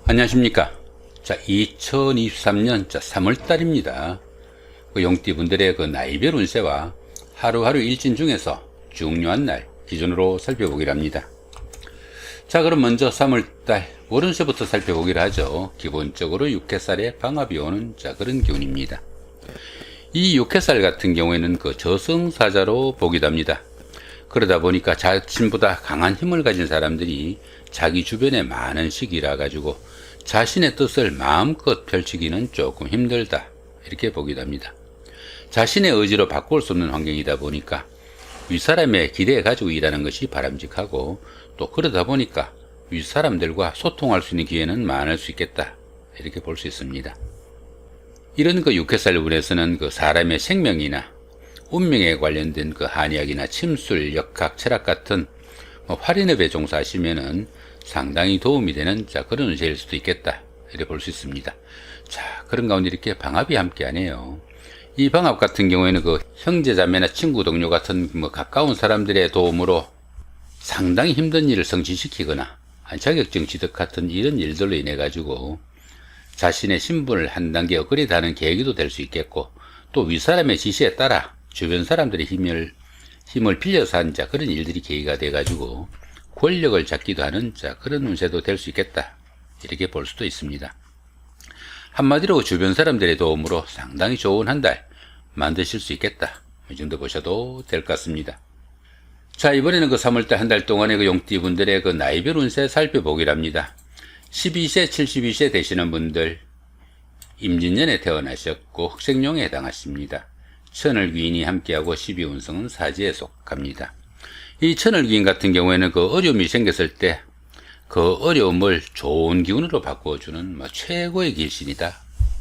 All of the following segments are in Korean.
안녕하십니까. 자, 2023년 3월달입니다. 용띠분들의 나이별 운세와 하루하루 일진 중에서 중요한 날 기준으로 살펴보기로 합니다. 자, 그럼 먼저 3월달 월운세부터 살펴보기로 하죠. 기본적으로 6회살에 방합이 오는 그런 기운입니다. 이 6회살 같은 경우에는 저승사자로 보기도 합니다. 그러다 보니까 자신보다 강한 힘을 가진 사람들이 자기 주변에 많은 시기라 가지고 자신의 뜻을 마음껏 펼치기는 조금 힘들다, 이렇게 보기도 합니다. 자신의 의지로 바꿀 수 없는 환경이다 보니까 윗사람의 기대에 가지고 일하는 것이 바람직하고, 또 그러다 보니까 윗사람들과 소통할 수 있는 기회는 많을 수 있겠다, 이렇게 볼 수 있습니다. 이런 6회살 운에서는 사람의 생명이나 운명에 관련된 한의학이나 침술, 역학, 철학 같은 활인업에 종사하시면은 상당히 도움이 되는 그런 운세일 수도 있겠다, 이렇게 볼 수 있습니다. 자, 그런 가운데 이렇게 방합이 함께하네요. 이 방합 같은 경우에는 형제자매나 친구, 동료 같은 가까운 사람들의 도움으로 상당히 힘든 일을 성취시키거나 자격증 취득 같은 이런 일들로 인해 가지고 자신의 신분을 한 단계 업그레이드하는 계기도 될 수 있겠고, 또 윗사람의 지시에 따라 주변 사람들의 힘을 빌려서 한 그런 일들이 계기가 돼 가지고 권력을 잡기도 하는 그런 운세도 될 수 있겠다, 이렇게 볼 수도 있습니다. 한마디로 주변 사람들의 도움으로 상당히 좋은 한 달 만드실 수 있겠다, 이 정도 보셔도 될 것 같습니다. 자, 이번에는 3월달 한 달 동안의 용띠분들의 나이별 운세 살펴보기로 합니다. 12세, 72세 되시는 분들, 임진년에 태어나셨고 흑생룡에 해당하십니다. 천을귀인이 함께하고 12운성은 사지에 속합니다. 이 천을귀인 같은 경우에는 어려움이 생겼을 때 어려움을 좋은 기운으로 바꿔주는 최고의 길신이다,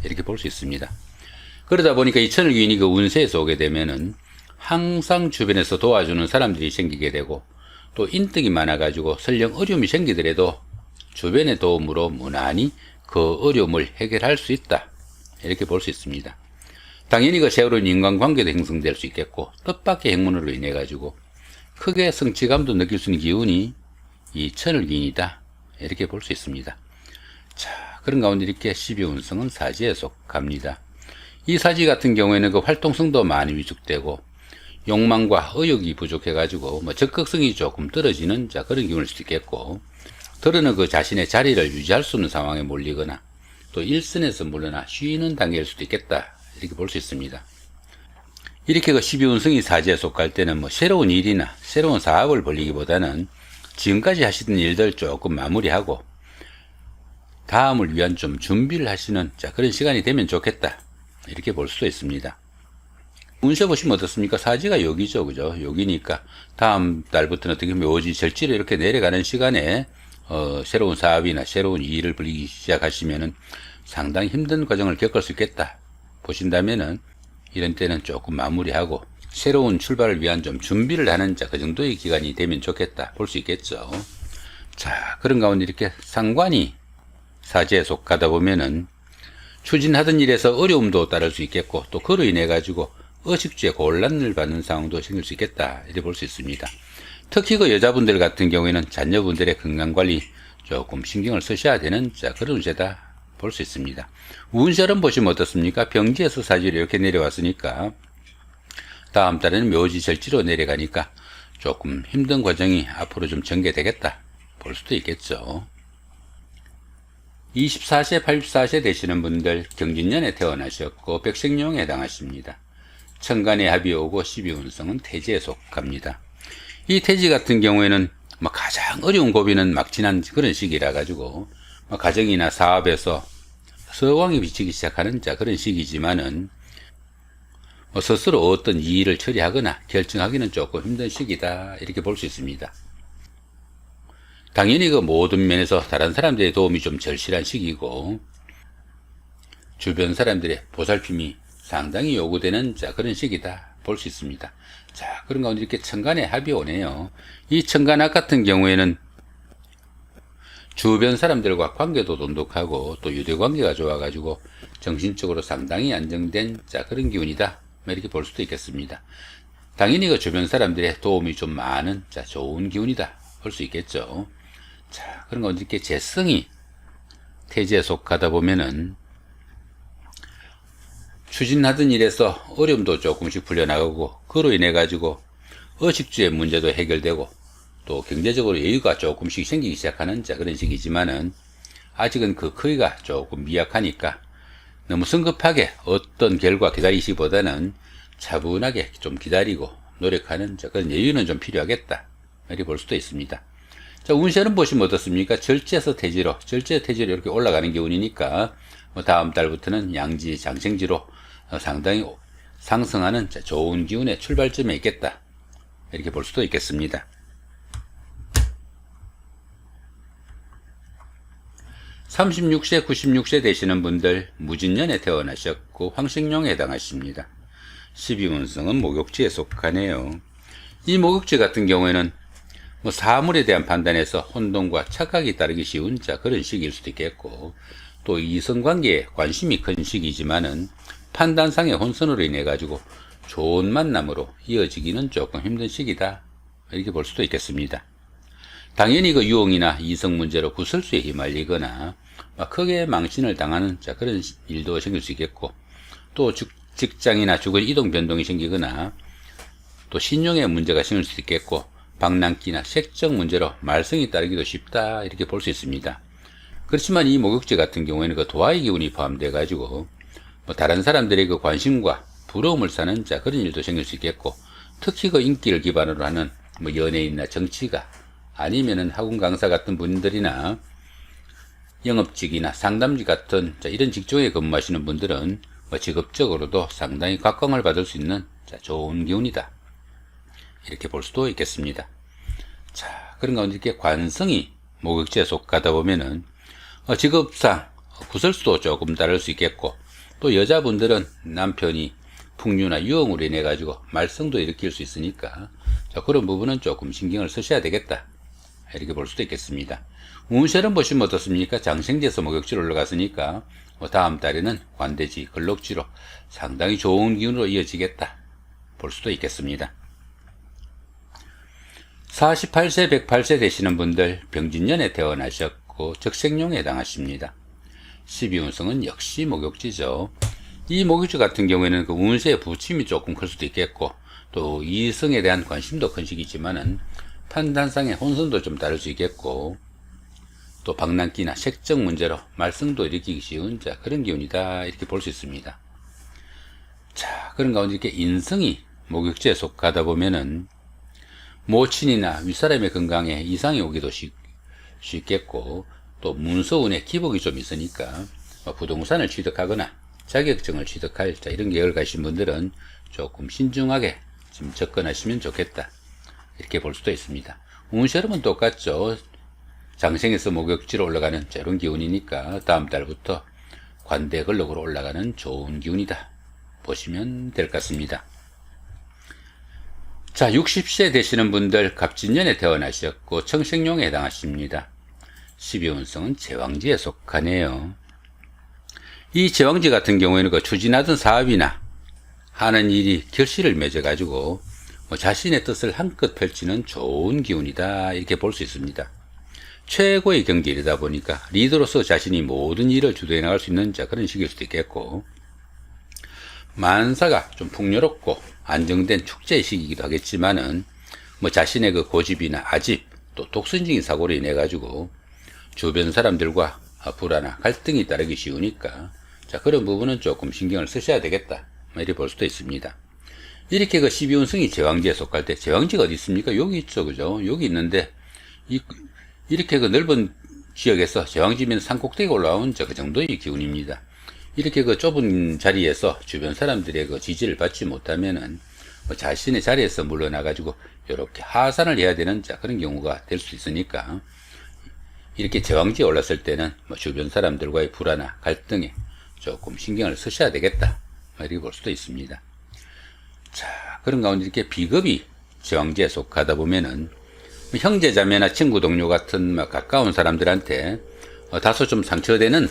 이렇게 볼 수 있습니다. 그러다 보니까 이 천을귀인이 운세에서 오게 되면은 항상 주변에서 도와주는 사람들이 생기게 되고, 또 인덕이 많아가지고 설령 어려움이 생기더라도 주변의 도움으로 무난히 어려움을 해결할 수 있다, 이렇게 볼 수 있습니다. 당연히 새로운 인간관계도 형성될 수 있겠고, 뜻밖의 행운으로 인해 가지고 크게 성취감도 느낄 수 있는 기운이 이 천을귀인이다, 이렇게 볼 수 있습니다. 자, 그런 가운데 이렇게 12운성은 사지에 속합니다. 이 사지 같은 경우에는 활동성도 많이 위축되고 욕망과 의욕이 부족해 가지고 적극성이 조금 떨어지는 그런 기운일 수도 있겠고, 더러는 자신의 자리를 유지할 수 없는 상황에 몰리거나 또 일선에서 물러나 쉬는 단계일 수도 있겠다, 이렇게 볼 수 있습니다. 이렇게 12운성이 사지에 속할 때는 새로운 일이나 새로운 사업을 벌리기보다는 지금까지 하시던 일들 조금 마무리하고 다음을 위한 좀 준비를 하시는 그런 시간이 되면 좋겠다, 이렇게 볼 수도 있습니다. 운세 보시면 어떻습니까? 사지가 여기죠, 그죠? 여기니까 다음 달부터는 어떻게 묘지, 절지로 이렇게 내려가는 시간에 새로운 사업이나 새로운 일을 벌이기 시작하시면은 상당히 힘든 과정을 겪을 수 있겠다 보신다면은, 이런 때는 조금 마무리하고 새로운 출발을 위한 좀 준비를 하는 그 정도의 기간이 되면 좋겠다 볼 수 있겠죠. 자, 그런 가운데 이렇게 상관이 사지에 속하다 보면은 추진하던 일에서 어려움도 따를 수 있겠고, 또 그로 인해 가지고 의식주에 곤란을 받는 상황도 생길 수 있겠다, 이렇게 볼 수 있습니다. 특히 여자분들 같은 경우에는 자녀분들의 건강관리 조금 신경을 쓰셔야 되는 그런 운세다 볼 수 있습니다. 운세를 보시면 어떻습니까? 병지에서 사지로 이렇게 내려왔으니까 다음 달에는 묘지, 절지로 내려가니까 조금 힘든 과정이 앞으로 좀 전개되겠다 볼 수도 있겠죠. 24세, 84세 되시는 분들, 경진년에 태어나셨고 백생룡에 해당하십니다. 천간에 합이 오고 12운성은 태지에 속합니다. 이 태지 같은 경우에는 가장 어려운 고비는 막 지난 그런 시기라 가지고 가정이나 사업에서 서광이 비치기 시작하는 그런 시기지만은 스스로 어떤 일을 처리하거나 결정하기는 조금 힘든 시기다, 이렇게 볼 수 있습니다. 당연히 모든 면에서 다른 사람들의 도움이 좀 절실한 시기고, 주변 사람들의 보살핌이 상당히 요구되는 그런 시기다 볼 수 있습니다. 자, 그런 가운데 이렇게 천간에 합이 오네요. 이 천간합 같은 경우에는 주변 사람들과 관계도 돈독하고 또 유대관계가 좋아가지고 정신적으로 상당히 안정된 그런 기운이다, 이렇게 볼 수도 있겠습니다. 당연히 주변 사람들의 도움이 좀 많은 좋은 기운이다 볼 수 있겠죠. 자, 그런 가운데 이렇게 재성이 태지에 속하다 보면은 추진하던 일에서 어려움도 조금씩 풀려나가고, 그로 인해 가지고 의식주의 문제도 해결되고, 또 경제적으로 여유가 조금씩 생기기 시작하는 그런 시기지만은, 아직은 그 크기가 조금 미약하니까 너무 성급하게 어떤 결과 기다리시기보다는 차분하게 좀 기다리고 노력하는 그런 여유는 좀 필요하겠다, 이렇게 볼 수도 있습니다. 자, 운세는 보시면 어떻습니까? 절제에서 태지로, 이렇게 올라가는 기운이니까 다음 달부터는 양지, 장생지로 상당히 상승하는 좋은 기운의 출발점에 있겠다, 이렇게 볼 수도 있겠습니다. 36세, 96세 되시는 분들 무진년에 태어나셨고 황식룡에 해당하십니다. 12운성은 목욕지에 속하네요. 이 목욕지 같은 경우에는 사물에 대한 판단에서 혼동과 착각이 따르기 쉬운 그런 시기일 수도 있겠고, 또 이성관계에 관심이 큰 시기지만은 판단상의 혼선으로 인해 가지고 좋은 만남으로 이어지기는 조금 힘든 시기다, 이렇게 볼 수도 있겠습니다. 당연히 그 유혹이나 이성 문제로 구설수에 휘말리거나 크게 망신을 당하는 그런 일도 생길 수 있겠고, 또 직장이나 주거지 이동 변동이 생기거나, 또 신용에 문제가 생길 수 있겠고, 방랑기나 색적 문제로 말썽이 따르기도 쉽다, 이렇게 볼 수 있습니다. 그렇지만 이 목욕지 같은 경우에는 그 도화의 기운이 포함되어 가지고 다른 사람들의 그 관심과 부러움을 사는 그런 일도 생길 수 있겠고, 특히 그 인기를 기반으로 하는 연예인이나 정치가, 아니면은 학원 강사 같은 분들이나 영업직이나 상담직 같은 이런 직종에 근무하시는 분들은 직업적으로도 상당히 각광을 받을 수 있는 좋은 기운이다, 이렇게 볼 수도 있겠습니다. 자, 그런 가운데 이렇게 관성이 목욕지에 속하다 보면은 직업상 구설수도 조금 따를 수 있겠고, 또 여자분들은 남편이 풍류나 유흥으로 인해 가지고 말썽도 일으킬 수 있으니까 그런 부분은 조금 신경을 쓰셔야 되겠다, 이렇게 볼 수도 있겠습니다. 운세는 보시면 어떻습니까? 장생지에서 목욕지로 올라갔으니까 다음 달에는 관대지, 근록지로 상당히 좋은 기운으로 이어지겠다, 볼 수도 있겠습니다. 48세, 108세 되시는 분들 병진년에 태어나셨고 적생룡에 해당하십니다. 12운성은 역시 목욕지죠. 이 목욕지 같은 경우에는 그 운세의 부침이 조금 클 수도 있겠고, 또 이성에 대한 관심도 큰 시기지만은 판단상의 혼선도 좀 다를 수 있겠고, 또 방랑기나 색적 문제로 말썽도 일으키기 쉬운 그런 기운이다, 이렇게 볼 수 있습니다. 자, 그런 가운데 이렇게 인성이 목욕지에 속하다 보면은 모친이나 윗사람의 건강에 이상이 오기도 쉽겠고, 또 문서운에 기복이 좀 있으니까 부동산을 취득하거나 자격증을 취득할 이런 계획을 가신 분들은 조금 신중하게 좀 접근하시면 좋겠다, 이렇게 볼 수도 있습니다. 운세름은 똑같죠. 장생에서 목욕지로 올라가는 이런 기운이니까 다음 달부터 관대 근록으로 올라가는 좋은 기운이다, 보시면 될 것 같습니다. 자, 60세 되시는 분들 갑진년에 태어나셨고 청생룡에 해당하십니다. 12운성은 제왕지에 속하네요. 이 제왕지 같은 경우에는 그 추진하던 사업이나 하는 일이 결실을 맺어 가지고 자신의 뜻을 한껏 펼치는 좋은 기운이다, 이렇게 볼 수 있습니다. 최고의 경지이다 보니까 리더로서 자신이 모든 일을 주도해 나갈 수 있는 그런 시기일 수도 있겠고, 만사가 좀 풍요롭고 안정된 축제의 시기이기도 하겠지만은 자신의 그 고집이나 아집, 또 독선적인 사고로 인해 가지고 주변 사람들과 불화나 갈등이 따르기 쉬우니까 그런 부분은 조금 신경을 쓰셔야 되겠다, 이렇게 볼 수도 있습니다. 이렇게 그 12운성이 제왕지에 속할 때, 제왕지가 어디 있습니까? 여기 있죠, 그죠? 여기 있는데 이렇게 그 넓은 지역에서 제왕지면 산꼭대기에 올라온 그 정도의 기운입니다. 이렇게 그 좁은 자리에서 주변 사람들의 그 지지를 받지 못하면은 자신의 자리에서 물러나가지고 이렇게 하산을 해야 되는 그런 경우가 될 수 있으니까, 이렇게 제왕지에 올랐을 때는 주변 사람들과의 불화나 갈등에 조금 신경을 쓰셔야 되겠다, 이렇게 볼 수도 있습니다. 자, 그런 가운데 이렇게 비겁이 제왕지에 속하다 보면은 형제 자매나 친구 동료 같은 가까운 사람들한테 다소 좀 상처되는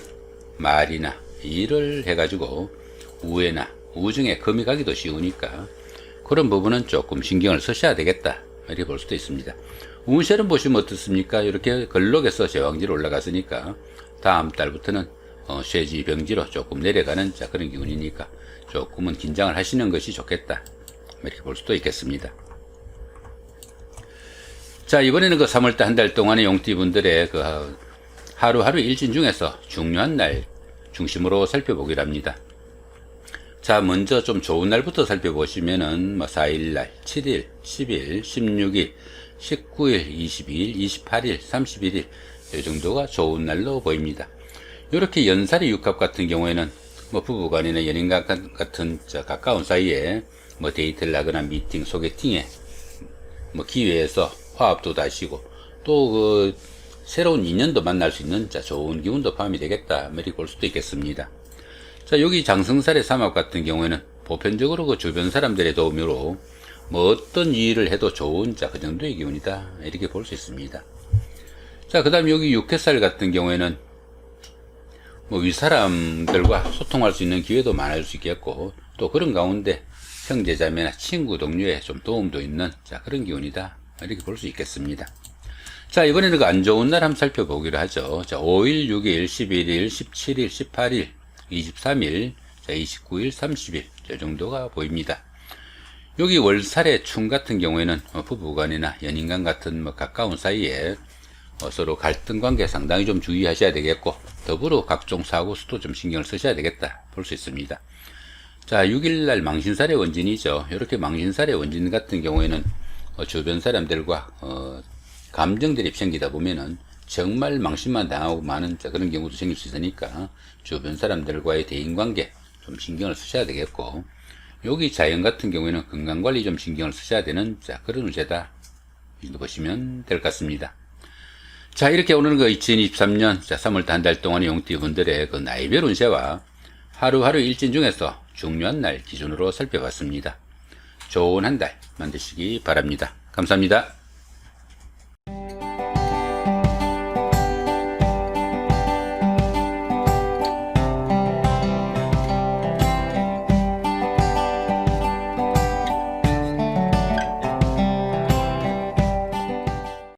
말이나 일을 해가지고 우애나 우정에 금이 가기도 쉬우니까 그런 부분은 조금 신경을 쓰셔야 되겠다, 이렇게 볼 수도 있습니다. 운세를 보시면 어떻습니까? 이렇게 근록에서 제왕지로 올라갔으니까 다음 달부터는 쇠지병지로 조금 내려가는 자 그런 기운이니까 조금은 긴장을 하시는 것이 좋겠다, 이렇게 볼 수도 있겠습니다. 자, 이번에는 그 3월달 한 달 동안의 용띠분들의 그 하루하루 일진 중에서 중요한 날 중심으로 살펴보기로 합니다. 자, 먼저 좀 좋은 날부터 살펴보시면은 4일날, 7일, 10일, 16일, 19일, 22일, 28일, 31일 이 정도가 좋은 날로 보입니다. 이렇게 연살의 육합 같은 경우에는 부부간이나 연인간 같은 가까운 사이에 데이트를 하거나 미팅, 소개팅에 기회에서 화합도 다시고 또 그 새로운 인연도 만날 수 있는 좋은 기운도 포함이 되겠다, 이렇게 볼 수도 있겠습니다. 자, 여기 장성살의 삼합 같은 경우에는 보편적으로 그 주변 사람들의 도움으로 어떤 일을 해도 좋은 그 정도의 기운이다, 이렇게 볼 수 있습니다. 자, 그 다음 여기 육해살 같은 경우에는 윗사람들과 소통할 수 있는 기회도 많을 수 있겠고, 또 그런 가운데 형제자매나 친구 동료의 좀 도움도 있는 그런 기운이다, 이렇게 볼 수 있겠습니다. 자, 이번에는 그 안 좋은 날 한번 살펴보기로 하죠. 자, 5일, 6일, 11일, 17일, 18일, 23일, 29일, 30일 이 정도가 보입니다. 여기 월살의 충 같은 경우에는 부부간이나 연인간 같은 가까운 사이에 서로 갈등 관계 상당히 좀 주의하셔야 되겠고, 더불어 각종 사고 수도 좀 신경을 쓰셔야 되겠다, 볼 수 있습니다. 자, 6일날 망신살의 원진이죠. 이렇게 망신살의 원진 같은 경우에는 주변 사람들과 감정들이 생기다 보면은 정말 망신만 당하고 많은 그런 경우도 생길 수 있으니까 주변 사람들과의 대인관계 좀 신경을 쓰셔야 되겠고, 여기 자연 같은 경우에는 건강관리 좀 신경을 쓰셔야 되는 그런 운세다, 이렇게 보시면 될 것 같습니다. 자, 이렇게 오늘은 그 2023년 3월달 한 달 동안의 용띠분들의 그 나이별 운세와 하루하루 일진 중에서 중요한 날 기준으로 살펴봤습니다. 좋은 한 달 만드시기 바랍니다. 감사합니다.